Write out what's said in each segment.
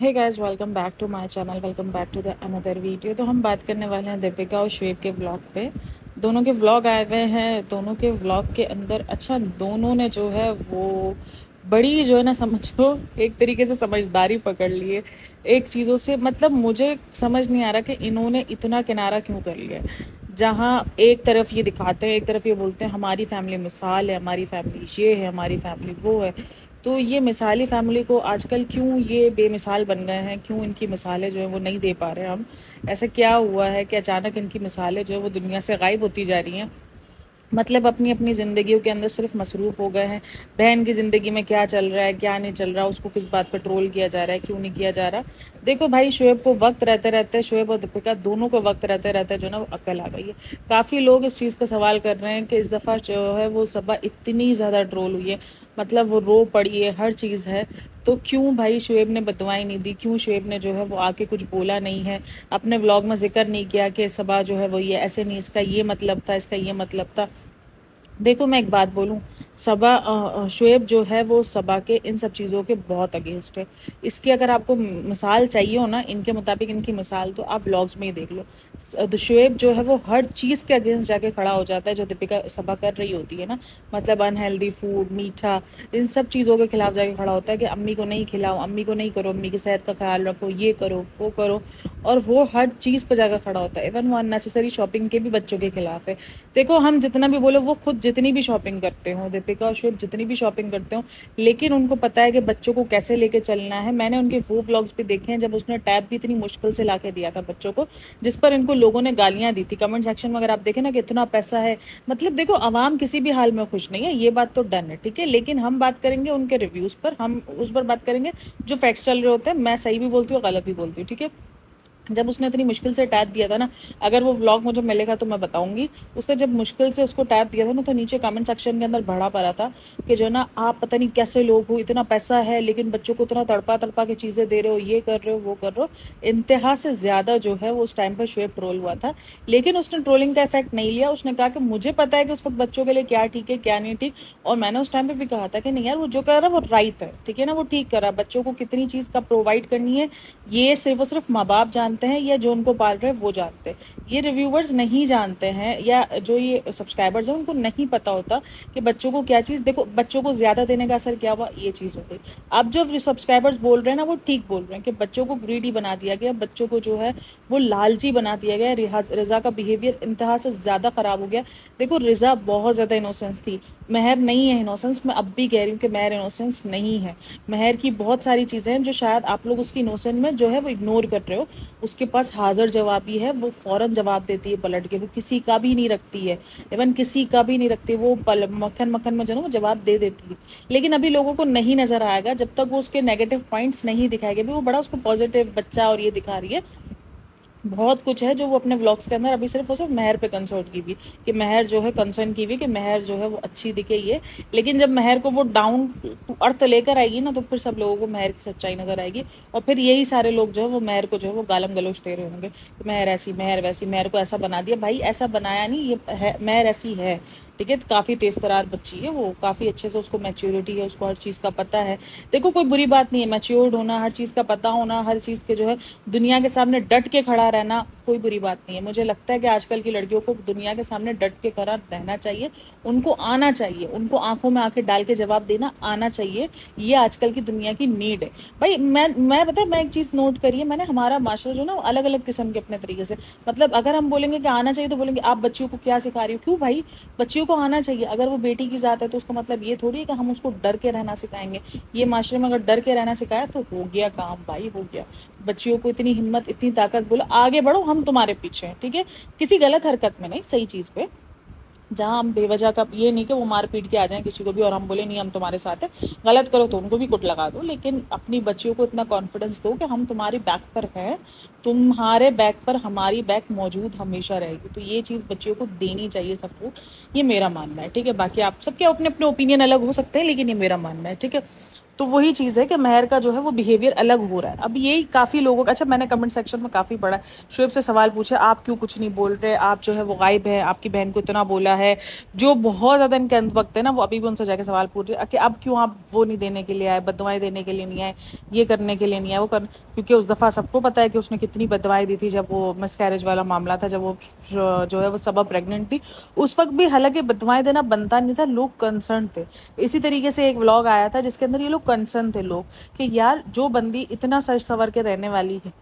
Hey guys, welcome back to my channel. Welcome back to the another video. तो हम बात करने वाले हैं दीपिका और शुएब के व्लॉग पे। दोनों के व्लॉग आए हुए हैं। दोनों के व्लॉग के अंदर दोनों ने जो है वो बड़ी जो है ना, समझो एक तरीके से समझदारी पकड़ ली है एक चीज़ों से। मतलब मुझे समझ नहीं आ रहा कि इन्होंने इतना किनारा क्यों कर लिया है। जहाँ एक तरफ ये दिखाते हैं, एक तरफ ये बोलते हैं हमारी फैमिली मिसाल है, हमारी फैमिली ये है, हमारी फैमिली वो है। तो ये मिसाली फैमिली को आजकल क्यों ये बेमिसाल बन गए हैं, क्यों इनकी मिसालें जो है वो नहीं दे पा रहे हैं हम। ऐसा क्या हुआ है कि अचानक इनकी मिसालें जो है वो दुनिया से गायब होती जा रही हैं। मतलब अपनी अपनी ज़िंदगियों के अंदर सिर्फ मसरूफ़ हो गए हैं। बहन की ज़िंदगी में क्या चल रहा है, क्या नहीं चल रहा, उसको किस बात पर ट्रोल किया जा रहा है, क्यों नहीं किया जा रहा। देखो भाई, शुएब को वक्त रहते रहते, शुएब और दीपिका दोनों को वक्त रहते रहते जो ना वो अक्ल आ गई है। काफ़ी लोग इस चीज़ का सवाल कर रहे हैं कि इस दफ़ा जो है वो सबा इतनी ज़्यादा ट्रोल हुई है, मतलब वो रो पड़ी है, हर चीज़ है। तो क्यों भाई शुएब ने बदवाई नहीं दी, क्यों शुएब ने जो है वो आके कुछ बोला नहीं है, अपने व्लॉग में जिक्र नहीं किया कि सबा जो है वो ये ऐसे नहीं, इसका ये मतलब था, इसका ये मतलब था। देखो मैं एक बात बोलूं, शुएब जो है वो सबा के इन सब चीज़ों के बहुत अगेंस्ट है। इसकी अगर आपको मिसाल चाहिए हो ना, इनके मुताबिक इनकी मिसाल, तो आप व्लॉग्स में ही देख लो। तो शुएब जो है वो हर चीज़ के अगेंस्ट जाके खड़ा हो जाता है जो दीपिका सबा कर रही होती है ना। मतलब अनहेल्दी फूड, मीठा, इन सब चीज़ों के खिलाफ जाके खड़ा होता है कि अम्मी को नहीं खिलाओ, अम्मी को नहीं करो, अम्मी की सेहत का ख्याल रखो, ये करो वो करो। और वो हर चीज़ पर जाकर खड़ा होता है। इवन वो अननेसेसरी शॉपिंग के भी बच्चों के खिलाफ है। देखो हम जितना भी बोले, वो खुद जितनी भी शॉपिंग करते हो, दीपिका और शुभ जितनी भी शॉपिंग करते हो, लेकिन उनको पता है कि बच्चों को कैसे लेके चलना है। मैंने उनके वो व्लॉग्स भी देखे हैं जब उसने टैब भी इतनी मुश्किल से लाके दिया था बच्चों को, जिस पर इनको लोगों ने गालियां दी थी कमेंट सेक्शन में। अगर आप देखें ना कि इतना पैसा है, मतलब देखो आवाम किसी भी हाल में खुश नहीं है, ये बात तो डन है, ठीक है। लेकिन हम बात करेंगे उनके रिव्यूज पर, हम उस पर बात करेंगे जो फैक्ट्स चल रहे होते हैं। मैं सही भी बोलती हूँ, गलत भी बोलती हूँ, ठीक है। जब उसने इतनी मुश्किल से टैब दिया था ना, अगर वो व्लॉग मुझे मिलेगा तो मैं बताऊंगी। उसने जब मुश्किल से उसको टैब दिया था ना, तो नीचे कमेंट सेक्शन के अंदर भड़ा पड़ा था कि जो ना आप पता नहीं कैसे लोग हो, इतना पैसा है लेकिन बच्चों को इतना तड़पा तड़पा के चीज़ें दे रहे हो, ये कर रहे हो वो कर रहे हो। इंतहा से ज़्यादा जो है वो उस टाइम पर शुएब ट्रोल हुआ था। लेकिन उसने ट्रोलिंग का इफेक्ट नहीं लिया। उसने कहा कि मुझे पता है कि उस वक्त बच्चों के लिए क्या ठीक है क्या नहीं ठीक। और मैंने उस टाइम पे भी कहा था कि नहीं यार, वो जो कर रहा है वो राइट है, ठीक है ना, वो ठीक कर रहा है। बच्चों को कितनी चीज़ का प्रोवाइड करनी है, ये सिर्फ और सिर्फ माँ बाप जानते हैं, या जो उनको पाल रहे हैं वो जानते हैं। ये रिव्यूवर्स नहीं जानते हैं, या जो ये सब्सक्राइबर्स हैं उनको नहीं पता होता कि बच्चों को क्या चीज़। देखो बच्चों को ज़्यादा देने का असर क्या हुआ, ये चीज़ हो गई। अब जो सब्सक्राइबर्स बोल रहे हैं ना, वो ठीक बोल रहे हैं कि बच्चों को ग्रीडी बना दिया गया, बच्चों को जो है वो लालची बना दिया गया। रिजा का बिहेवियर इंतहा से ज़्यादा ख़राब हो गया। देखो रिजा बहुत ज़्यादा इनोसेंस थी, महर नहीं है इनोसेंस। मैं अब भी कह रही हूँ कि महर इनोसेंस नहीं है। महर की बहुत सारी चीज़ें हैं जो शायद आप लोग उसकी इनोसेंस में जो है वो इग्नोर कर रहे हो। उसके पास हाजिर जवाबी है, वो फ़ौरन जवाब देती है पलट के, वो किसी का भी नहीं रखती है। इवन किसी का भी नहीं रखती, वो मक्खन मक्खन में जो है वो जवाब दे देती है। लेकिन अभी लोगों को नहीं नज़र आएगा जब तक वो उसके नेगेटिव पॉइंट्स नहीं दिखाएंगे। भी वो बड़ा उसको पॉजिटिव बच्चा और ये दिखा रही है। बहुत कुछ है जो वो अपने व्लॉग्स के अंदर अभी सिर्फ और सिर्फ महर पे कंसर्ट की हुई, कि महर जो है कंसर्न की हुई कि महर जो है वो अच्छी दिखे ये। लेकिन जब महर को वो डाउन टू अर्थ लेकर आएगी ना, तो फिर सब लोगों को महर की सच्चाई नजर आएगी। और फिर यही सारे लोग जो है वो महर को जो है वो गालम गलोच दे रहे होंगे कि महर ऐसी, महर वैसी, महर को ऐसा बना दिया। भाई ऐसा बनाया नहीं, ये है महर ऐसी है, ठीक है। काफ़ी तेज तरार बच्ची है वो, काफ़ी अच्छे से उसको मैच्योरिटी है, उसको हर चीज़ का पता है। देखो कोई बुरी बात नहीं है, मैच्योर्ड होना, हर चीज़ का पता होना, हर चीज़ के जो है दुनिया के सामने डट के खड़ा रहना, कोई बुरी बात नहीं है। मुझे लगता है कि आजकल की लड़कियों को दुनिया के सामने डट के खड़ा रहना चाहिए, उनको आना चाहिए, उनको आंखों में आंखें डाल के जवाब देना आना चाहिए। ये आजकल की दुनिया की नीड है। भाई मैं पता है, मैं एक चीज़ नोट करी है मैंने, हमारा माशरा जो ना अलग अलग किस्म के अपने तरीके से, मतलब अगर हम बोलेंगे कि आना चाहिए तो बोलेंगे आप बच्चियों को क्या सिखा रही हो। क्यों भाई, बच्चियों को आना चाहिए। अगर वो बेटी की जात है तो उसका मतलब ये थोड़ी है कि हम उसको डर के रहना सिखाएंगे। ये माशरे में अगर डर के रहना सिखाया तो हो गया काम भाई, हो गया। बच्चियों को इतनी हिम्मत, इतनी ताकत, बोलो आगे बढ़ो, हम तुम्हारे पीछे हैं, ठीक है। किसी गलत हरकत में नहीं, सही चीज़ पे, जहाँ हम बेवजह का, ये नहीं कि वो मार पीट के आ जाएं किसी को भी और हम बोले नहीं हम तुम्हारे साथ है। गलत करो तो उनको भी कुट लगा दो, लेकिन अपनी बच्चियों को इतना कॉन्फिडेंस दो कि हम तुम्हारी बैक पर हैं, तुम्हारे बैक पर हमारी बैक मौजूद हमेशा रहेगी। तो ये चीज़ बच्चियों को देनी चाहिए सपोर्ट, ये मेरा मानना है, ठीक है। बाकी आप सबके अपने अपने ओपिनियन अलग हो सकते हैं, लेकिन ये मेरा मानना है, ठीक है। तो वही चीज़ है कि महर का जो है वो बिहेवियर अलग हो रहा है। अब यही काफ़ी लोगों का, अच्छा मैंने कमेंट सेक्शन में काफ़ी पढ़ा है, शुएब से सवाल पूछे आप क्यों कुछ नहीं बोल रहे, आप जो है वो गायब है, आपकी बहन को इतना बोला है, जो बहुत ज़्यादा इनके अंधभक्त है ना वो अभी भी उनसे जाके सवाल पूछ रहे कि अब क्यों आप वो नहीं देने के लिए आए, बददुआएं देने के लिए नहीं आए, ये करने के लिए नहीं आए, वो कर, क्योंकि उस दफ़ा सबको पता है कि उसने कितनी बददुआएं दी थी जब वो मिसकैरेज वाला मामला था, जब वो जो है वो सबब प्रेग्नेंट थी उस वक्त भी। हालांकि बददुआएं देना बनता नहीं था, लोग कंसर्न थे। इसी तरीके से एक व्लॉग आया था जिसके अंदर ये लोग कंसर्न थे लोग कि यार जो बंदी इतना सज सवर के रहने वाली है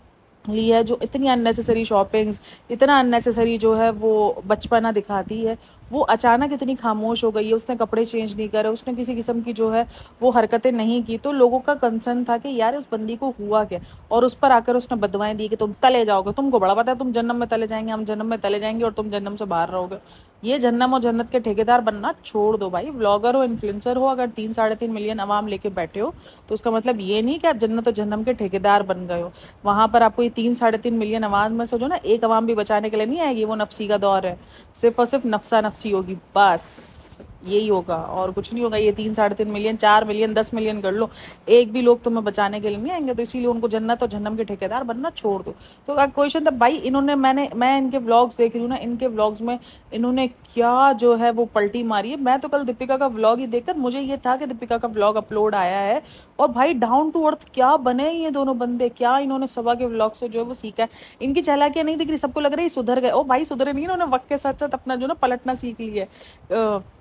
ली है, जो इतनी अननेसेसरी शॉपिंग्स, इतना अननेसेसरी जो है वो बचपना दिखाती है, वो अचानक इतनी खामोश हो गई है, उसने कपड़े चेंज नहीं करे, उसने किसी किस्म की जो है वो हरकतें नहीं की, तो लोगों का कंसर्न था कि यार इस बंदी को हुआ क्या। और उस पर आकर उसने बददुआएं दी कि तुम तले जाओगे, तुमको बड़ा पता है तुम जन्नम में तले जाएंगे, हम जन्नम में तले जाएंगे और तुम जन्नम से बाहर रहोगे। ये जन्नम और जन्नत के ठेकेदार बनना छोड़ दो भाई। व्लॉगर हो, इन्फ्लुएंसर हो, अगर 3-3.5 मिलियन अवाम लेके बैठे हो तो उसका मतलब ये नहीं कि आप जन्नत और जन्नम के ठेकेदार बन गए हो। वहां पर आपको ये 3-3.5 मिलियन अवाम में से जो ना एक अवाम भी बचाने के लिए नहीं आएगी, वो नफसी का दौर है, सिर्फ और सिर्फ नफसा नफसी होगी, बस यही होगा और कुछ नहीं होगा। ये 3-3.5 मिलियन, 4 मिलियन, 10 मिलियन कर लो, एक भी लोग तुम्हें बचाने के लिए नहीं आएंगे। तो इसीलिए उनको जन्नत और जन्नम के ठेकेदार बनना छोड़ दो। तो क्वेश्चन था भाई, इन्होंने मैं इनके व्लॉग्स देख रही हूँ ना, इनके व्लॉग्स में इन्होंने क्या जो है वो पलटी मारी है। मैं तो कल दीपिका का व्लॉग ही देखकर मुझे ये था कि दीपिका का व्लॉग अपलोड आया है और भाई डाउन टू अर्थ क्या बने ये दोनों बंदे, क्या इन्होंने सबा के व्लॉग से जो है वो सीखा है। इनकी चालाकियां नहीं दिख रही, सबको लग रहा है सुधर गए। ओ भाई सुधरे नहीं, इन्होंने वक्त के साथ साथ अपना जो ना पलटना सीख लिया है।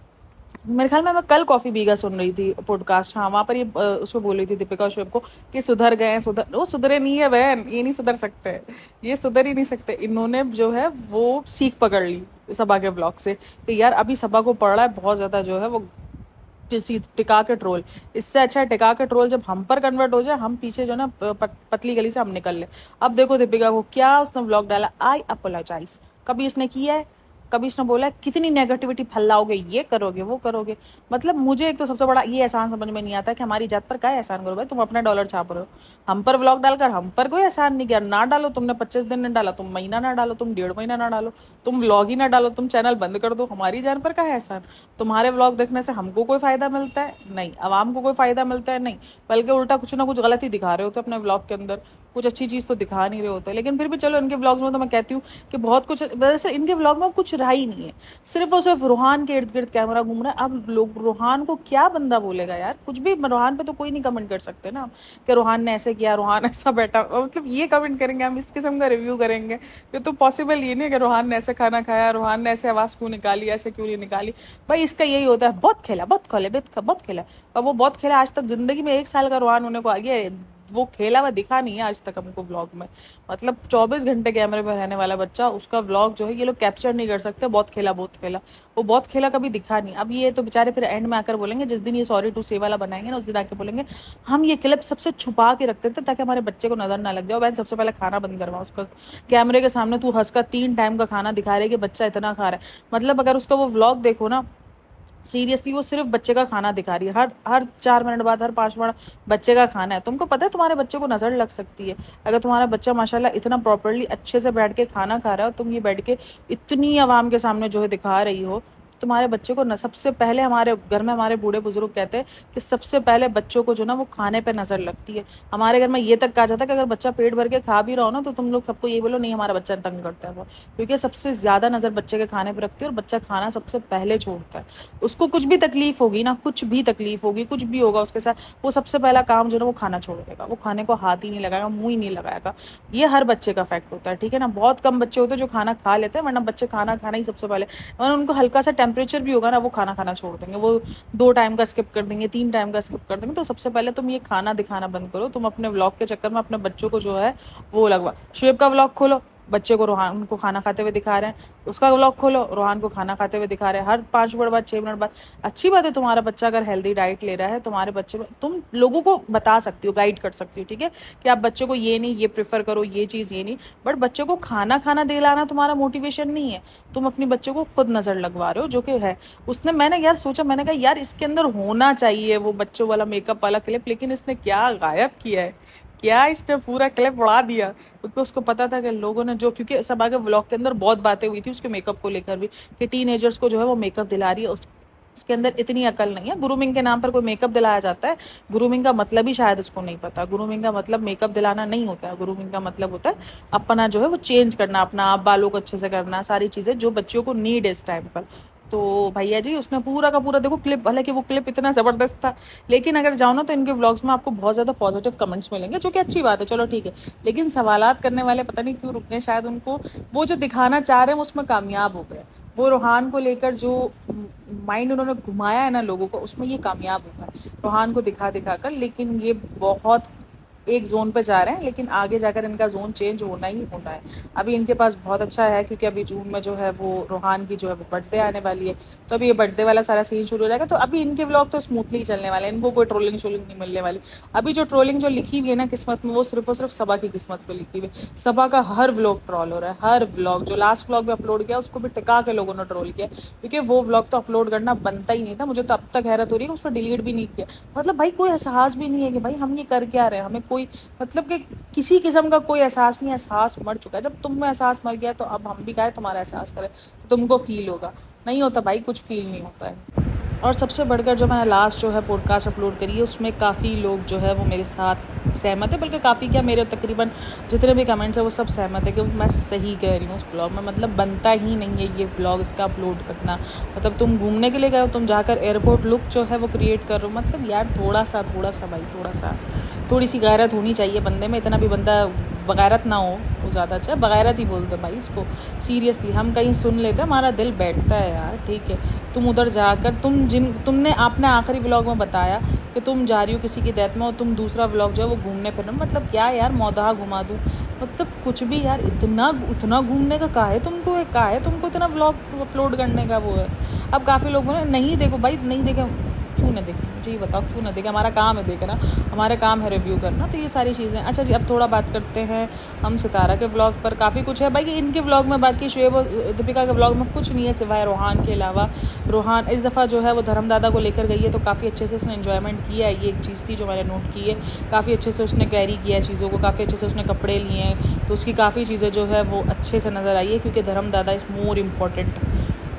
मेरे ख्याल में मैं कल कॉफी बीगा सुन रही थी पॉडकास्ट, हाँ वहाँ पर ये उसको बोल रही थी दीपिका और शुएब को कि सुधर गए हैं, सुधर, वो सुधरे नहीं है बहन, ये नहीं सुधर सकते, ये सुधर ही नहीं सकते। इन्होंने जो है वो सीख पकड़ ली सबा के ब्लॉग से कि यार अभी सबा को पड़ रहा है बहुत ज़्यादा जो है वो टिका के ट्रोल। इससे अच्छा है टिका के ट्रोल जब हम पर कन्वर्ट हो जाए, हम पीछे जो ना पतली गली से हम निकल ले। अब देखो दीपिका को क्या उसने व्लॉग डाला, आई अपोलोजाइज, कभी इसने किया है, कभी इसने बोला कितनी नेगेटिविटी फैलाओगे, ये करोगे वो करोगे। मतलब मुझे एक तो सबसे बड़ा ये एहसान समझ में नहीं आता कि हमारी जात पर क्या एहसान करो भाई, तुम अपना डॉलर छाप रहे हो, हम पर व्लॉग डालकर हम पर कोई एहसान नहीं किया। ना डालो, तुमने 25 दिन नहीं डाला, तुम महीना ना डालो, तुम 1.5 महीना ना डालो, तुम व्लॉग ही ना डालो, तुम चैनल बंद कर दो, हमारी जान पर क्या है एहसान। तुम्हारे व्लॉग देखने से हमको कोई फायदा मिलता है नहीं, आवाम को कोई फायदा मिलता है नहीं, बल्कि उल्टा कुछ ना कुछ गलत ही दिखा रहे होते अपने व्लॉग के अंदर, कुछ अच्छी चीज़ तो दिखा नहीं रहे होते। लेकिन फिर भी चलो इनके व्लॉग्स में तो मैं कहती हूँ कि बहुत कुछ, वैसे इनके व्लॉग में कुछ रहा ही नहीं है, सिर्फ और सिर्फ रूहान के इर्द गिर्द कैमरा घूम रहा है। अब लोग रूहान को क्या बंदा बोलेगा यार, कुछ भी रूहान पे तो कोई नहीं कमेंट कर सकते ना कि रूहान ने ऐसे किया, रूहान ऐसा बैठा, मतलब ये कमेंट करेंगे हम, इस किस्म का रिव्यू करेंगे, ये तो पॉसिबल ये नहीं कि रूहान ने ऐसे खाना खाया, रूहान ने ऐसे आवाज़ क्यों निकाली, ऐसे क्यों नहीं निकाली। भाई इसका यही होता है, बहुत खेला, बहुत खोले, बहुत खेला, और वो बहुत खेला आज तक जिंदगी में 1 साल का रूहान होने को आ गया, वो खेला हुआ दिखा नहीं है आज तक हमको व्लॉग में। मतलब 24 घंटे कैमरे में रहने वाला बच्चा, उसका व्लॉग जो है ये लोग कैप्चर नहीं कर सकते, बहुत खेला वो बहुत खेला कभी दिखा नहीं। अब ये तो बेचारे फिर एंड में आकर बोलेंगे, जिस दिन ये सॉरी टू से वाला बनाएंगे ना उस दिन आके बोलेंगे हम ये क्लिप सबसे छुपा के रखते थे ताकि हमारे बच्चे को नजर ना लग जाए। बहन सबसे पहले खाना बंद करवा उसका, कैमरे के सामने तू हंस का 3 टाइम का खाना दिखा रहे कि बच्चा इतना खा रहा है। मतलब अगर उसका वो व्लॉग देखो ना, सीरियसली वो सिर्फ बच्चे का खाना दिखा रही है, हर 4 मिनट बाद, हर 5 मिनट बच्चे का खाना है। तुमको पता है तुम्हारे बच्चे को नज़र लग सकती है अगर तुम्हारा बच्चा माशाल्लाह इतना प्रॉपरली अच्छे से बैठ के खाना खा रहा है और तुम ये बैठ के इतनी आवाम के सामने जो है दिखा रही हो। तुम्हारे बच्चे को न, सबसे पहले हमारे घर में हमारे बूढ़े बुजुर्ग कहते हैं कि सबसे पहले बच्चों को जो ना वो खाने पे नज़र लगती है। हमारे घर में ये तक कहा जाता है कि अगर बच्चा पेट भर के खा भी रहा हो ना तो तुम लोग सबको ये बोलो नहीं हमारा बच्चा तंग करता है वो, क्योंकि सबसे ज़्यादा नज़र बच्चे के खाने पर रखती है और बच्चा खाना सबसे पहले छोड़ता है। उसको कुछ भी तकलीफ होगी ना, कुछ भी तकलीफ होगी, कुछ भी होगा उसके साथ, वो सबसे पहला काम जो ना वो खाना छोड़ देगा, वो खाने को हाथ ही नहीं लगाएगा, मुँह ही नहीं लगाएगा। ये हर बच्चे का फैक्ट होता है, ठीक है ना। बहुत कम बच्चे होते हैं जो खाना खा लेते हैं, वरना बच्चे खाना खाना ही सबसे पहले, और उनको हल्का सा टेम्परेचर भी होगा ना वो खाना खाना छोड़ देंगे, वो 2 टाइम का स्किप कर देंगे, 3 टाइम का स्किप कर देंगे। तो सबसे पहले तुम ये खाना दिखाना बंद करो। तुम अपने व्लॉग के चक्कर में अपने बच्चों को जो है वो लगवा, शुएब का व्लॉग खोलो, बच्चे को रूहान को खाना खाते हुए दिखा रहे हैं, उसका व्लॉग खोलो, रूहान को खाना खाते हुए दिखा रहे हैं, हर 5 मिनट बाद 6 मिनट बाद। अच्छी बात है तुम्हारा बच्चा अगर हेल्दी डाइट ले रहा है, तुम्हारे बच्चे तुम लोगों को बता सकती हो, गाइड कर सकती हो, ठीक है, कि आप बच्चे को ये नहीं ये प्रेफर करो, ये चीज़ ये नहीं। बट बच्चे को खाना दिलाना तुम्हारा मोटिवेशन नहीं है, तुम अपने बच्चे को खुद नज़र लगवा रहे हो, जो कि है। उसने, मैंने यार सोचा, मैंने कहा यार इसके अंदर होना चाहिए वो बच्चों वाला मेकअप वाला क्लिप, लेकिन इसने क्या गायब किया है, क्या इसने पूरा क्लिप उड़ा दिया, क्योंकि उसको पता था कि लोगों ने जो, क्योंकि सब आगे व्लॉग के अंदर बहुत बातें हुई थी उसके मेकअप को लेकर भी कि टीनेजर्स को जो है वो मेकअप दिला रही है, इसके अंदर इतनी अकल नहीं है। ग्रूमिंग के नाम पर कोई मेकअप दिलाया जाता है, ग्रूमिंग का मतलब ही शायद उसको नहीं पता। ग्रूमिंग का मतलब मेकअप दिलाना नहीं होता है, ग्रूमिंग का मतलब होता है अपना जो है वो चेंज करना, अपना आप बालों को अच्छे से करना, सारी चीज़ें जो बच्चियों को नीड है इस टाइम पर। तो भैया जी उसने पूरा का पूरा देखो क्लिप, हालांकि वो क्लिप इतना ज़बरदस्त था, लेकिन अगर जाओ ना तो इनके व्लॉग्स में आपको बहुत ज़्यादा पॉजिटिव कमेंट्स मिलेंगे, जो कि अच्छी बात है, चलो ठीक है। लेकिन सवालात करने वाले पता नहीं क्यों रुकते हैं, शायद उनको वो जो दिखाना चाह रहे हैं उसमें कामयाब हो गए। वो रोहान को लेकर जो माइंड उन्होंने घुमाया है ना लोगों को, उसमें ये कामयाब होगा रोहान को दिखा दिखा कर। लेकिन ये बहुत एक जोन पे जा रहे हैं, लेकिन आगे जाकर इनका जोन चेंज होना ही होना है। अभी इनके पास बहुत अच्छा है, क्योंकि अभी जून में जो है वो रोहान की जो है वो बर्थडे आने वाली है, तो अभी ये बर्थडे वाला सारा सीन शुरू हो जाएगा। तो अभी इनके व्लॉग तो स्मूथली चलने वाले हैं, इनको कोई ट्रोलिंग शोलिंग नहीं मिलने वाली। अभी जो ट्रोलिंग जो लिखी हुई है ना किस्मत में, वो सिर्फ और सिर्फ सबा की किस्मत पे लिखी हुई है। सबा का हर व्लॉग ट्रोल हो रहा है, हर व्लॉग। जो लास्ट व्लॉग भी अपलोड किया उसको भी टिका के लोगों ने ट्रोल किया, क्योंकि वो व्लॉग तो अपलोड करना बनता ही नहीं था। मुझे तो अब तक हैरत हो रही है उसको डिलीट भी नहीं किया। मतलब भाई कोई एहसास भी नहीं है कि भाई हम ये कर क्या रहे हैं, हमें कोई मतलब किसी किस्म का कोई एहसास नहीं है। एहसास मर चुका है, जब तुम में एहसास मर गया तो अब हम भी काहे तुम्हारा एहसास करें, तो तुमको फील होगा। नहीं होता भाई, कुछ फील नहीं होता है। और सबसे बढ़कर जो मैंने लास्ट जो है पॉडकास्ट अपलोड करी है, उसमें काफ़ी लोग जो है वो मेरे साथ सहमत है, बल्कि काफ़ी क्या मेरे तकरीबन जितने भी कमेंट्स हैं वो सब सहमत है कि मैं सही कह रही हूँ उस व्लॉग में। मतलब बनता ही नहीं है ये व्लॉग इसका अपलोड करना। मतलब तुम घूमने के लिए गए हो, तुम जाकर एयरपोर्ट लुक जो है वो क्रिएट कर रहे हो। मतलब यार थोड़ा सा भाई थोड़ी सी गैरत होनी चाहिए बंदे में। इतना भी बंदा बगैरत ना हो वो ज़्यादा अच्छा है। बगैरत ही बोलते भाई इसको, सीरियसली। हम कहीं सुन लेते हैं हमारा दिल बैठता है यार, ठीक है। तुम उधर जाकर तुमने आपने आखिरी व्लॉग में बताया कि तुम जा रही हो किसी की डेथ में, और तुम दूसरा व्लॉग जो है वो घूमने फिरने, मतलब क्या यार मौदहा घुमा दूँ, मतलब कुछ भी यार। इतना घूमने का काहे तुमको इतना व्लॉग अपलोड करने का वो है। अब काफ़ी लोग बोले नहीं देखो भाई, नहीं देखे, क्यों ना देखें, मुझे ये बताओ क्यों ना देखें। हमारा काम है देखना, हमारा काम है रिव्यू करना, तो ये सारी चीज़ें। अच्छा जी, अब थोड़ा बात करते हैं हम सितारा के व्लॉग पर। काफ़ी कुछ है भाई इनके व्लॉग में, बाकी शुएब और दीपिका के व्लॉग में कुछ नहीं है सिवाय रोहान के अलावा। रोहान इस दफ़ा जो है वो धर्मदादा को लेकर गई है, तो काफ़ी अच्छे से उसने एंजॉयमेंट किया है। ये एक चीज़ थी जो मैंने नोट की है, काफ़ी अच्छे से उसने कैरी किया है चीज़ों को, काफ़ी अच्छे से उसने कपड़े लिए हैं, तो उसकी काफ़ी चीज़ें जो है वो अच्छे से नज़र आई है। क्योंकि धर्मदादा इज़ मोर इम्पॉर्टेंट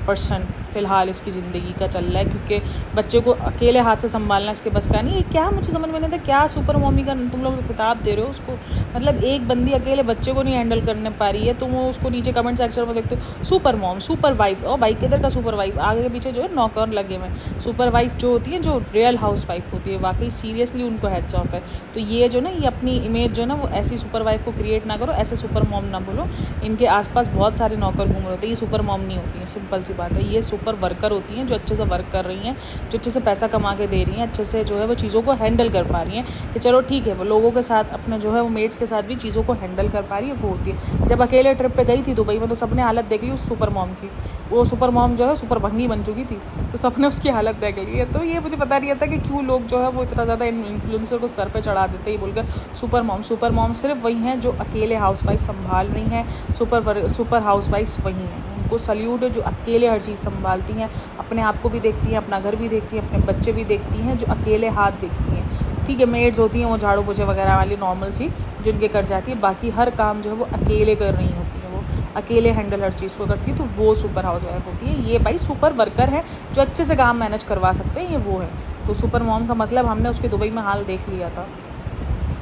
पर्सन फ़िलहाल इसकी ज़िंदगी का चल रहा है, क्योंकि बच्चे को अकेले हाथ से संभालना इसके बस का नहीं है। क्या मुझे समझ में नहीं आता, क्या सुपर मॉमी का तुम लोग खिताब दे रहे हो उसको। मतलब एक बंदी अकेले बच्चे को नहीं हैंडल करने पा रही है, तुम उसको नीचे कमेंट सेक्शन में देखते हो सुपर मॉम, सुपर वाइफ। और भाई किधर का सुपर वाइफ, आगे के पीछे जो है नौकर लगे हुए। सुपर वाइफ जो होती है, जो रियल हाउस वाइफ होती है, वाकई सीरियसली उनको हेड्स ऑफ है। तो ये जो ना, ये अपनी इमेज जो है ना वो ऐसी सुपर वाइफ को क्रिएट ना करो, ऐसे सुपर मॉम ना बोलो। इनके आसपास बहुत सारे नौकर घूम रहे होते हैं, ये सुपर मॉम नहीं होती है, सिंपल सी बात है। ये सुपर वर्कर होती हैं, जो अच्छे से वर्क कर रही हैं, जो अच्छे से पैसा कमा के दे रही हैं, अच्छे से जो है वो चीज़ों को हैंडल कर पा रही हैं। कि चलो ठीक है, वो लोगों के साथ अपने जो है वो मेट्स के साथ भी चीज़ों को हैंडल कर पा रही है, वो होती है। जब अकेले ट्रिप पे गई थी दुबई में, तो सबने हालत देख ली उस सुपर मॉम की। वो सुपर मॉम जो है सुपर भंगी बन चुकी थी, तो सबने उसकी हालत देख ली है। तो ये मुझे पता नहीं आता कि क्यों लोग जो है वो इतना ज़्यादा इन्फ्लुएंसर को सर पे चढ़ा देते हैं बोलकर सुपर मॉम सिर्फ वही हैं जो अकेले हाउस वाइफ संभाल रही हैं। सुपर हाउस वाइफ्स वही हैं, उनको सल्यूट है, जो अकेले हर चीज़ संभालती हैं, अपने आप को भी देखती हैं, अपना घर भी देखती हैं, अपने बच्चे भी देखती हैं, जो अकेले हाथ देखती हैं। ठीक है, मेड्स होती हैं वो झाड़ू पोछे वगैरह वाली नॉर्मल सी जिनके कर जाती है, बाकी हर काम जो है वो अकेले कर रही होती है, वो अकेले हैंडल हर चीज़ को करती है, तो वो सुपर हाउस वाइफ होती है। ये भाई सुपर वर्कर है, जो अच्छे से काम मैनेज करवा सकते हैं, ये वो है। तो सुपर मॉम का मतलब हमने उसके दुबई में हाल देख लिया था।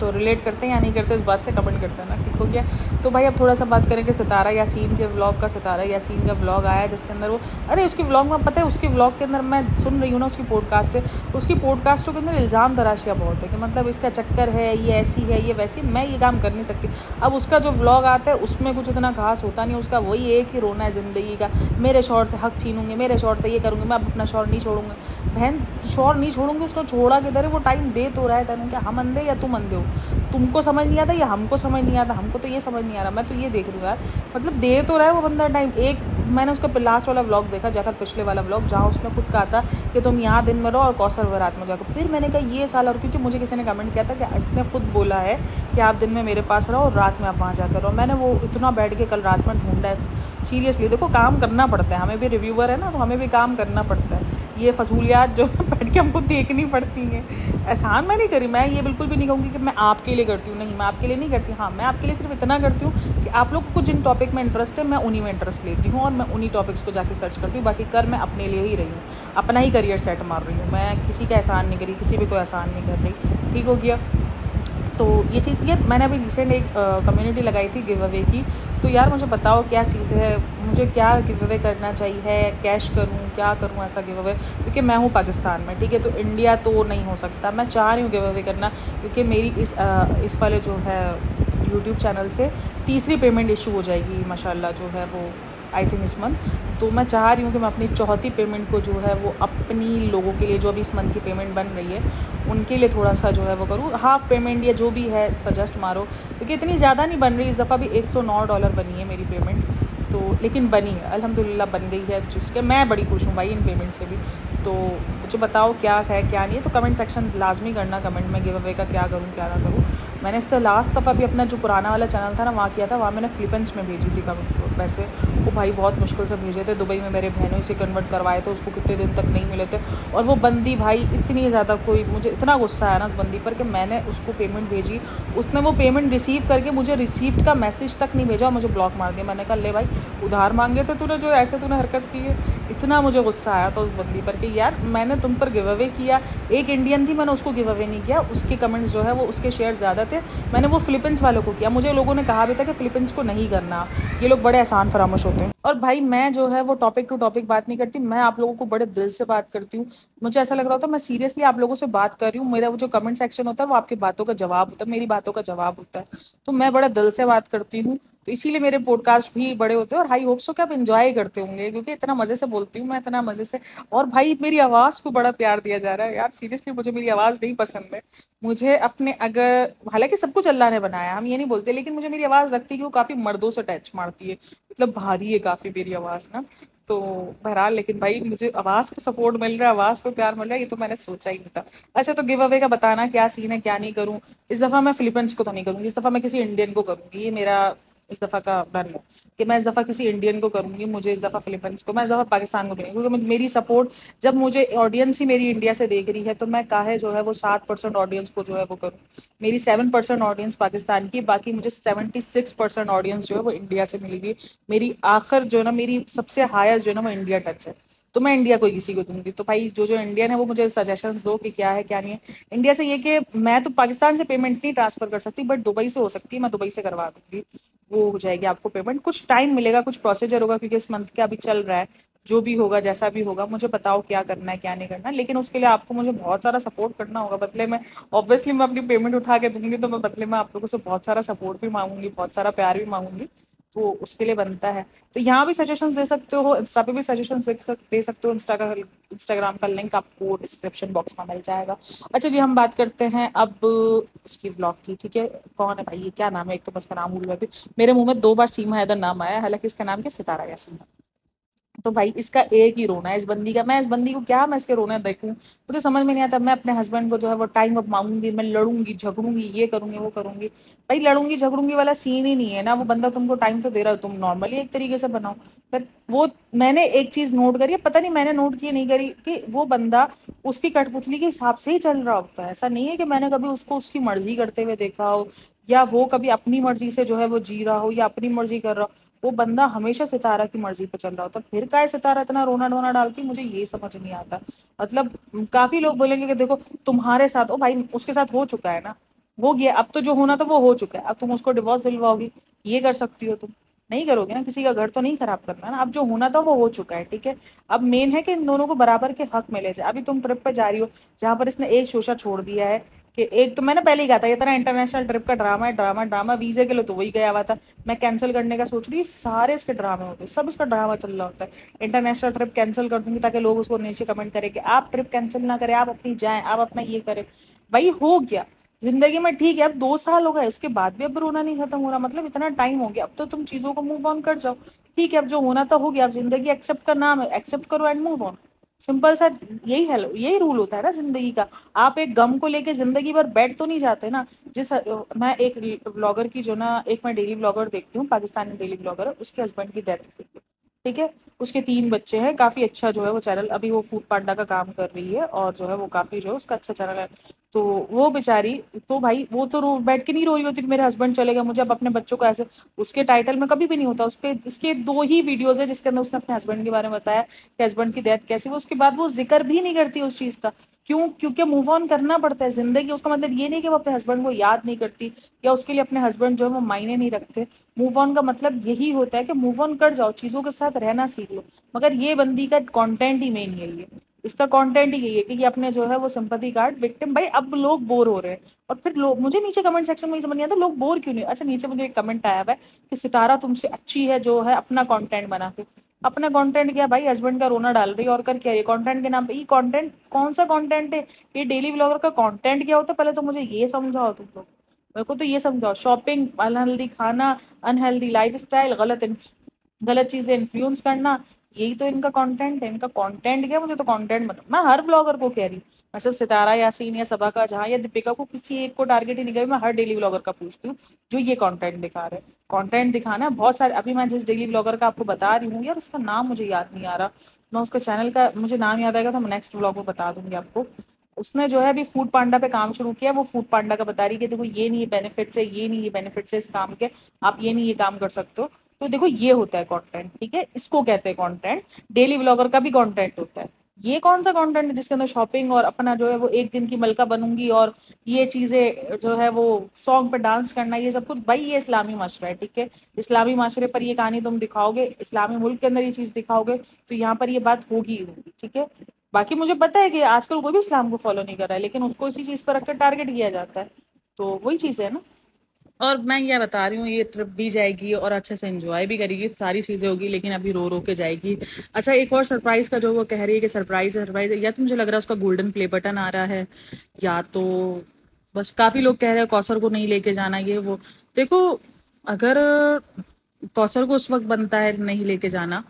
तो रिलेट करते हैं या नहीं करते इस बात से कमेंट करते हैं ना, ठीक हो गया। तो भाई अब थोड़ा सा बात करेंगे सितारा यासीन के व्लॉग का। सितारा यासीन का व्लॉग आया जिसके अंदर वो, अरे उसके व्लॉग में पता है, उसके व्लॉग के अंदर मैं सुन रही हूँ ना, उसकी पॉडकास्ट है, उसकी पॉडकास्टों के अंदर इल्ज़ाम तराशियाँ बहुत है कि मतलब इसका चक्कर है, ये ऐसी है, ये वैसी। मैं ये काम कर नहीं सकती। अब उसका जो व्लॉग आता है उसमें कुछ इतना खास होता नहीं, उसका वही एक ही रोना है ज़िंदगी का, मेरे शौहर से हक छीनूंगी, मेरे शौहर से ये करूँगी, मैं अब अपना शौहर नहीं छोड़ूंगा। बहन शौहर नहीं छोड़ूंगी, उसने छोड़ा किधर है, वो टाइम दे तो रहा है तेनों, क्या हम अंधे या तुम अंधे हो? तुमको समझ नहीं आता या हमको समझ नहीं आता? हमको तो ये समझ नहीं आ रहा, मैं तो ये देख रही हूँ यार, मतलब दे तो रहा है वो बंदा टाइम। एक मैंने उसका लास्ट वाला व्लॉग देखा, जाकर पिछले वाला व्लॉग, जहाँ उसने खुद कहा था कि तुम यहाँ दिन में रहो और कौसर में रात में जाकर। फिर मैंने कहा ये साल, और क्योंकि मुझे किसी ने कमेंट किया था कि इसने खुद बोला है कि आप दिन में मेरे पास रहो और रात में आप वहाँ जाकर रहो। मैंने वो इतना बैठ के कल रात में ढूंढा है। सीरियसली देखो, काम करना पड़ता है, हमें भी रिव्यूअर है ना, तो हमें भी काम करना पड़ता है। ये फसूलियात जो बैठ के हमको देखनी पड़ती हैं। एहसान मैं नहीं करी, मैं ये बिल्कुल भी नहीं कहूँगी कि मैं आपके लिए करती हूँ, नहीं मैं आपके लिए नहीं करती। हाँ, मैं आपके लिए सिर्फ इतना करती हूँ कि आप लोग को जिन टॉपिक में इंटरेस्ट है मैं उन्हीं में इंटरेस्ट लेती हूँ और मैं उन्हीं टॉपिक्स को जाके सर्च करती हूँ। बाकी कर मैं अपने लिए ही रही हूँ, अपना ही करियर सेट मार रही हूँ, मैं किसी का एहसान नहीं करी, किसी भी को एहसान नहीं कर रही। ठीक हो गया। तो ये चीज़, ये मैंने अभी रिसेंट एक कम्युनिटी लगाई थी गिव अवे की। तो यार मुझे बताओ क्या चीज़ है, मुझे क्या गिव अवे करना चाहिए, कैश करूँ, क्या करूँ ऐसा गिव अवे, क्योंकि मैं हूँ पाकिस्तान में, ठीक है, तो इंडिया तो नहीं हो सकता। मैं चाह रही हूँ गिव अवे करना, क्योंकि मेरी इस वाले जो है यूट्यूब चैनल से तीसरी पेमेंट इशू हो जाएगी माशाल्लाह, जो है वो आई थिंक इस मंथ। तो मैं चाह रही हूँ कि मैं अपनी चौथी पेमेंट को जो है वो अपनी लोगों के लिए, जो अभी इस मंथ की पेमेंट बन रही है उनके लिए थोड़ा सा जो है वो करूँ, हाफ़ पेमेंट या जो भी है सजेस्ट मारो, क्योंकि इतनी ज़्यादा नहीं बन रही। इस दफ़ा भी $109 बनी है मेरी पेमेंट, तो लेकिन बनी है अल्हम्दुलिल्लाह, बन गई है, जिसके मैं बड़ी खुश हूँ भाई इन पेमेंट से भी। तो मुझे बताओ क्या है क्या नहीं है, तो कमेंट सेक्शन लाजमी करना कमेंट में गिव अवे का क्या करूँ क्या ना करूँ। मैंने इससे लास्ट दफ़ा भी अपना जो पुराना वाला चैनल था ना वहाँ किया था, वहाँ मैंने फिलीपींस में भेजी थी पैसे। वो भाई बहुत मुश्किल से भेजे थे, दुबई में मेरे बहनों से कन्वर्ट करवाए थे, उसको कितने दिन तक नहीं मिले थे। और वो बंदी भाई इतनी ज़्यादा, कोई मुझे इतना गुस्सा आया ना उस बंदी पर कि मैंने उसको पेमेंट भेजी, उसने वो पेमेंट रिसीव करके मुझे रिसीव्ड का मैसेज तक नहीं भेजा, मुझे ब्लॉक मार दिया। मैंने कहा ले भाई उधार मांगे थे तूने, जो ऐसे तूने हरकत की है। इतना मुझे गुस्सा आया था उस बंदी पर कि यार मैंने तुम पर गिव अवे किया, एक इंडियन थी, मैंने उसको गिव अवे नहीं किया, उसके कमेंट्स जो है वो उसके शेयर ज़्यादा थे, मैंने वो फिलीपींस वालों को किया। मुझे लोगों ने कहा भी था कि फिलीपींस को नहीं करना, ये लोग बड़े आसान फरामोश होते हैं। और भाई मैं जो है वो टॉपिक टू टॉपिक बात नहीं करती, मैं आप लोगों को बड़े दिल से बात करती हूँ। मुझे ऐसा लग रहा होता है मैं सीरियसली आप लोगों से बात कर रही हूँ, मेरा वो जो कमेंट सेक्शन होता है वो आपकी बातों का जवाब होता है, मेरी बातों का जवाब होता है। तो मैं बड़ा दिल से बात करती हूँ, तो इसीलिए मेरे पॉडकास्ट भी बड़े होते हैं। और हाई होप्स हो कि आप इंजॉय करते होंगे, क्योंकि इतना मज़े से बोलती हूँ मैं, इतना मज़े से। और भाई मेरी आवाज़ को बड़ा प्यार दिया जा रहा है यार, सीरियसली मुझे मेरी आवाज़ नहीं पसंद है। मुझे अपने, अगर हालांकि सब कुछ अल्लाह ने बनाया, हम ये नहीं बोलते, लेकिन मुझे मेरी आवाज़ लगती है कि वो काफ़ी मर्दों से टच मारती है, मतलब भारी है काफ़ी मेरी आवाज़ ना। तो बहरहाल, लेकिन भाई मुझे आवाज़ पे सपोर्ट मिल रहा है, आवाज़ पे प्यार मिल रहा है, ये तो मैंने सोचा ही नहीं था। अच्छा, तो गिव अवे का बताना क्या सीन है, क्या नहीं करूँ। इस दफ़ा मैं फिलीपींस को तो नहीं करूँगी, इस दफ़ा मैं किसी इंडियन को करूँगी, ये मेरा इस दफ़ा का डन है कि मैं इस दफ़ा किसी इंडियन को करूँगी। मुझे इस दफ़ा फिलीपींस को, मैं इस दफ़ा पाकिस्तान को नहीं, क्योंकि मेरी सपोर्ट, जब मुझे ऑडियंस ही मेरी इंडिया से देख रही है, तो मैं काहे जो है वो 7% ऑडियंस को जो है वो करूँ। मेरी 7% ऑडियंस पाकिस्तान की, बाकी मुझे 76% ऑडियंस जो है वो इंडिया से मिली हुई। मेरी आखिर जो है ना, मेरी सबसे हाईएस्ट जो है ना वो इंडिया टच है, तो मैं इंडिया को किसी को दूंगी। तो भाई जो जो इंडियन है वो मुझे सजेशंस दो कि क्या है क्या नहीं है। इंडिया से ये कि मैं तो पाकिस्तान से पेमेंट नहीं ट्रांसफर कर सकती, बट दुबई से हो सकती है, मैं दुबई से करवा दूंगी, वो हो जाएगी आपको पेमेंट। कुछ टाइम मिलेगा, कुछ प्रोसीजर होगा, क्योंकि इस मंथ का अभी चल रहा है। जो भी होगा, जैसा भी होगा, मुझे बताओ क्या करना है क्या नहीं करना, लेकिन उसके लिए आपको मुझे बहुत सारा सपोर्ट करना होगा बदले में। ऑब्वियसली मैं अपनी पेमेंट उठा के दूंगी, तो मैं बदले में आप लोगों से बहुत सारा सपोर्ट भी मांगूंगी, बहुत सारा प्यार भी मांगूंगी, तो उसके लिए बनता है। तो यहाँ भी सजेशंस दे सकते हो, इंस्टा पे भी सजेशंस दे सकते हो। इंस्टाग्राम का लिंक आपको डिस्क्रिप्शन बॉक्स में मिल जाएगा। अच्छा जी, हम बात करते हैं अब इसकी ब्लॉग की, ठीक है। कौन है भाई, ये क्या नाम है, एक तो मैं इसका नाम भूल गई थी, मेरे मुंह में 2 बार सीमा हैदर नाम आया, हालांकि इसका नाम क्या, सितारा यासीन है। तो भाई इसका एक ही रोना है इस बंदी का, मैं इस बंदी को क्या, मैं इसके रोने देखूं, मुझे समझ में नहीं आता। मैं अपने हस्बैंड को जो है वो टाइम अप मांगूंगी, मैं लड़ूंगी झगड़ूंगी, ये करूंगी वो करूंगी। भाई लड़ूंगी झगड़ूंगी वाला सीन ही नहीं है ना, वो बंदा तुमको टाइम तो दे रहा हो, तुम नॉर्मली एक तरीके से बनाओ। फिर वो, मैंने एक चीज नोट करी है, पता नहीं मैंने नोट की नहीं करी, कि वो बंदा उसकी कठपुतली के हिसाब से ही चल रहा होता है। ऐसा नहीं है कि मैंने कभी उसको उसकी मर्जी करते हुए देखा हो, या वो कभी अपनी मर्जी से जो है वो जी रहा हो, या अपनी मर्जी कर रहा हो। वो बंदा हमेशा सितारा की मर्जी पे चल रहा होता, फिर काय सितारा इतना रोना धोना डालती, मुझे ये समझ नहीं आता। मतलब काफी लोग बोलेंगे कि देखो तुम्हारे साथ, ओ भाई उसके साथ हो चुका है ना, हो गया, अब तो जो होना था वो हो चुका है, अब तुम उसको डिवोर्स दिलवाओगी, ये कर सकती हो तुम, नहीं करोगे ना, किसी का घर तो नहीं खराब करना ना। अब जो होना था वो हो चुका है, ठीक है। अब मेन है कि इन दोनों को बराबर के हक मिले जाए। अभी तुम ट्रिप पे जा रही हो, जहां पर इसने एक शोशा छोड़ दिया है, कि एक तो मैंने पहले ही कहा था ये तरह इंटरनेशनल ट्रिप का ड्रामा है, ड्रामा ड्रामा, वीजे के लिए तो वही गया हुआ था, मैं कैंसिल करने का सोच रही, सारे इसके ड्रामे होते हैं, सब इसका ड्रामा चल रहा होता है। इंटरनेशनल ट्रिप कैंसिल कर दूंगी ताकि लोग उसको नीचे कमेंट करें कि आप ट्रिप कैंसिल ना करें, आप अपनी जाएं, आप अपना ये करें। भाई हो गया जिंदगी में, ठीक है, अब 2 साल हो गए, उसके बाद भी अब रोना नहीं खत्म हो रहा, मतलब इतना टाइम हो गया, अब तो तुम चीजों को मूव ऑन कर जाओ। ठीक है, अब जो होना था हो गया, अब जिंदगी एक्सेप्ट का नाम है, एक्सेप्ट करो एंड मूव ऑन। सिंपल सा यही है, यही रूल होता है ना जिंदगी का। आप एक गम को लेके जिंदगी भर बैठ तो नहीं जाते ना। मैं एक ब्लॉगर की जो ना, एक मैं डेली ब्लॉगर देखती हूँ, पाकिस्तानी डेली ब्लॉगर है, उसके हस्बैंड की डेथ हुई, ठीक है। उसके 3 बच्चे हैं, काफी अच्छा जो है वो चैनल, अभी वो फूड पांडा का काम कर रही है और जो है वो काफी जो है उसका अच्छा चैनल है। तो वो बेचारी, तो भाई वो तो रो बैठ के नहीं रो रही होती कि मेरे हस्बैंड चले गए, मुझे अब अपने बच्चों को ऐसे, उसके टाइटल में कभी भी नहीं होता, उसके इसके 2 ही वीडियोस है जिसके अंदर उसने अपने हस्बैंड के बारे में बताया कि हस्बैंड की डेथ कैसी हुई, उसके बाद वो जिक्र भी नहीं करती उस चीज का। क्यों? क्योंकि मूव ऑन करना पड़ता है जिंदगी। उसका मतलब ये नहीं कि वो अपने हस्बैंड को याद नहीं करती या उसके लिए अपने हस्बैंड जो है वो मायने नहीं रखते। मूव ऑन का मतलब यही होता है कि मूव ऑन कर जाओ, चीजों के साथ रहना सीख लो। मगर ये बंदी का कंटेंट ही मेन यही है, इसका कंटेंट ही यही है कि ये अपने जो है वो सिंपैथी कार्ड विक्टिम। भाई अब लोग बोर हो रहे हैं, और फिर लोग, मुझे नीचे कमेंट सेक्शन में ये समझ नहीं आता लोग बोर क्यों नहीं। अच्छा, नीचे मुझे एक कमेंट आया हुआ है कि सितारा तुमसे अच्छी है जो है अपना कंटेंट बना के। अपना कंटेंट क्या भाई, हस्बैंड का रोना डाल रही है और कर क्या रही है कंटेंट के नाम पे। ये कंटेंट कौन सा कंटेंट है? ये डेली व्लॉगर का कंटेंट क्या होता है पहले तो मुझे ये समझाओ तुम लोग। मेरे को तो ये समझाओ, शॉपिंग, अनहेल्दी खाना, अनहेल्दी लाइफस्टाइल, गलत चीजें इन्फ्लुएंस करना, यही तो इनका कंटेंट है। इनका कंटेंट क्या, मुझे तो कंटेंट मतलब, मैं हर व्लॉगर को कह रही हूँ, मैं सिर्फ सितारा यासीन या सबा का जहाँ या दीपिका को किसी एक को टारगेट ही नहीं कर रही, मैं हर डेली व्लॉगर का पूछती हूँ जो ये कंटेंट दिखा रहे हैं। कंटेंट दिखाना है बहुत सारे। अभी मैं जिस डेली व्लॉगर का आपको बता रही हूँ यार, उसका नाम मुझे याद नहीं आ रहा, मैं उसका चैनल का मुझे नाम याद आएगा तो मैं नेक्स्ट व्लॉग में बता दूंगी आपको। उसने जो है अभी फूड पांडा पे काम शुरू किया, वो फूड पांडा का बता रही है कि देखो ये नहीं, ये बेनिफिट्स है, ये नहीं, ये बेनिफिट्स है इस काम के, आप ये नहीं ये काम कर सकते हो। तो देखो ये होता है कंटेंट, ठीक है, इसको कहते हैं कंटेंट। डेली व्लॉगर का भी कंटेंट होता है। ये कौन सा कंटेंट है जिसके अंदर शॉपिंग और अपना जो है वो एक दिन की मलका बनूंगी और ये चीजें जो है वो सॉन्ग पे डांस करना, ये सब कुछ। भाई ये इस्लामी माशरा है, ठीक है। इस्लामी माशरे पर ये कहानी तुम दिखाओगे, इस्लामी मुल्क के अंदर ये चीज दिखाओगे तो यहाँ पर ये बात होगी ही होगी, ठीक है। बाकी मुझे पता है कि आजकल कोई भी इस्लाम को फॉलो नहीं कर रहा है, लेकिन उसको इसी चीज पर रखकर टारगेट किया जाता है। तो वही चीज है ना। और मैं ये बता रही हूँ, ये ट्रिप भी जाएगी और अच्छे से एंजॉय भी करेगी, सारी चीजें होगी, लेकिन अभी रो रो के जाएगी। अच्छा, एक और सरप्राइज का जो वो कह रही है कि सरप्राइज है, सरप्राइज है, या तो मुझे लग रहा है उसका गोल्डन प्ले बटन आ रहा है, या तो बस काफी लोग कह रहे हैं कौसर को नहीं लेके जाना ये वो। देखो, अगर कौसर को उस वक्त बनता है नहीं लेके जाना,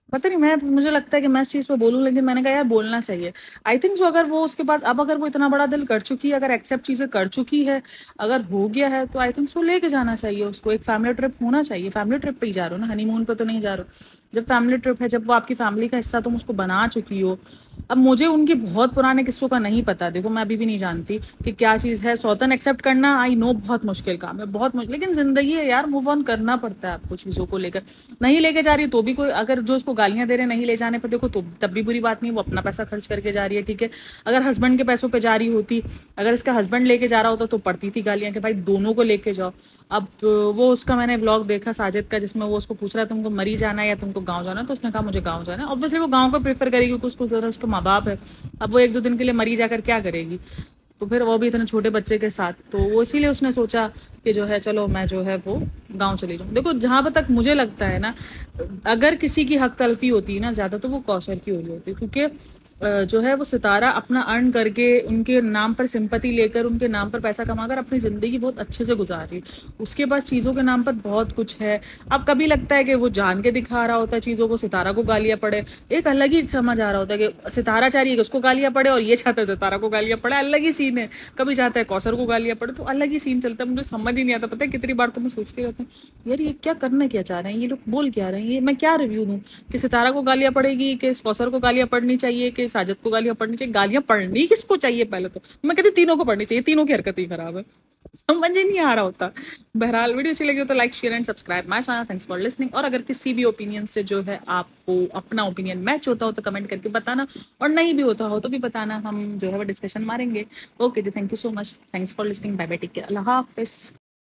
पता नहीं, मैं मुझे लगता है कि मैं इस चीज पे बोलूं, लेकिन मैंने कहा यार बोलना चाहिए। आई थिंक सो, अगर वो उसके पास अब अगर वो इतना बड़ा दिल कर चुकी है, अगर एक्सेप्ट चीजें कर चुकी है, अगर हो गया है, तो आई थिंक सो लेके जाना चाहिए उसको। एक फैमिली ट्रिप होना चाहिए, फैमिली ट्रिप पे ही जा रहे हो ना, हनीमून पे तो नहीं जा रहे हो। जब फैमिली ट्रिप है, जब वो आपकी फैमिली का हिस्सा तुम उसको बना चुकी हो। अब मुझे उनके बहुत पुराने किस्सों का नहीं पता, देखो मैं अभी भी नहीं जानती कि क्या चीज है सौतन एक्सेप्ट करना। आई नो बहुत मुश्किल काम है, बहुत मुश्किल, लेकिन जिंदगी है यार, मूव ऑन करना पड़ता है आपको चीजों को लेकर। नहीं लेके जा रही तो भी कोई, अगर जो उसको गालियां दे रहे नहीं ले जाने पर, देखो तो तब भी बुरी बात नहीं, वो अपना पैसा खर्च करके जा रही है, ठीक है। अगर हस्बैंड के पैसों पे जा रही होती, अगर इसका हस्बैंड लेके जा रहा होता तो पड़ती थी गालियां कि भाई दोनों को लेके जाओ। अब वो उसका मैंने व्लॉग देखा साजिद का, जिसमें वो उसको पूछ रहा है तुमको मरी जाना है या तुमको गाँव जाना है, तो उसने कहा मुझे गाँव जाना है। ऑब्वियसली वो गाँव को प्रेफर करेगी क्योंकि उसको उसके माँ बाप है। अब वो 1-2 दिन के लिए मरी जाकर क्या करेगी, तो फिर वो भी इतने छोटे बच्चे के साथ, तो वो इसीलिए उसने सोचा कि जो है चलो मैं जो है वो गांव चली जाऊँ। देखो जहां पर तक मुझे लगता है ना, अगर किसी की हक तलफी होती है ना ज्यादा, तो वो कौशल की हो रही होती है, क्योंकि जो है वो सितारा अपना अर्न करके उनके नाम पर सिंपैथी लेकर, उनके नाम पर पैसा कमाकर अपनी जिंदगी बहुत अच्छे से गुजार रही है। उसके पास चीजों के नाम पर बहुत कुछ है। अब कभी लगता है कि वो जान के दिखा रहा होता है चीजों को, सितारा को गालियां पड़े, एक अलग ही समझ आ रहा होता है कि सितारा चाह रही है कि उसको गालियां पड़े और ये चाहता है सितारा को गालियां पड़े, अलग ही सीन है। कभी चाहता है कौसर को गालियां पड़े, तो अलग ही सीन चलता है। मुझे समझ ही नहीं आता, पता है कितनी बार तो मैं सोचती रहती हूँ यार ये क्या करना क्या चाह रहे हैं, ये लोग बोल क्या रहे हैं, ये मैं क्या रिव्यू दूं कि सितारा को गालियां पड़ेगी, कि कौसर को गालियां पड़नी चाहिए, कि साजिद को गालियां पड़नी चाहिए। गालियां पढ़नी किसको चाहिए, पहले तो मैं कहती हूँ तीनों को पढ़नी चाहिए, तीनों की हरकत ही खराब है, समझ ही नहीं आ रहा होता। बहरहाल वीडियो अच्छी लगी हो तो like share and subscribe my channel. Thanks for listening. और अगर किसी भी ओपिनियन से जो है आपको अपना ओपिनियन मैच होता हो तो कमेंट करके बताना, और नहीं भी होता हो तो भी बताना, हम जो है वो डिस्कशन मारेंगे। ओके जी, thank you so much, thanks for listening, bye bye, take care, अल्लाह हाफिज।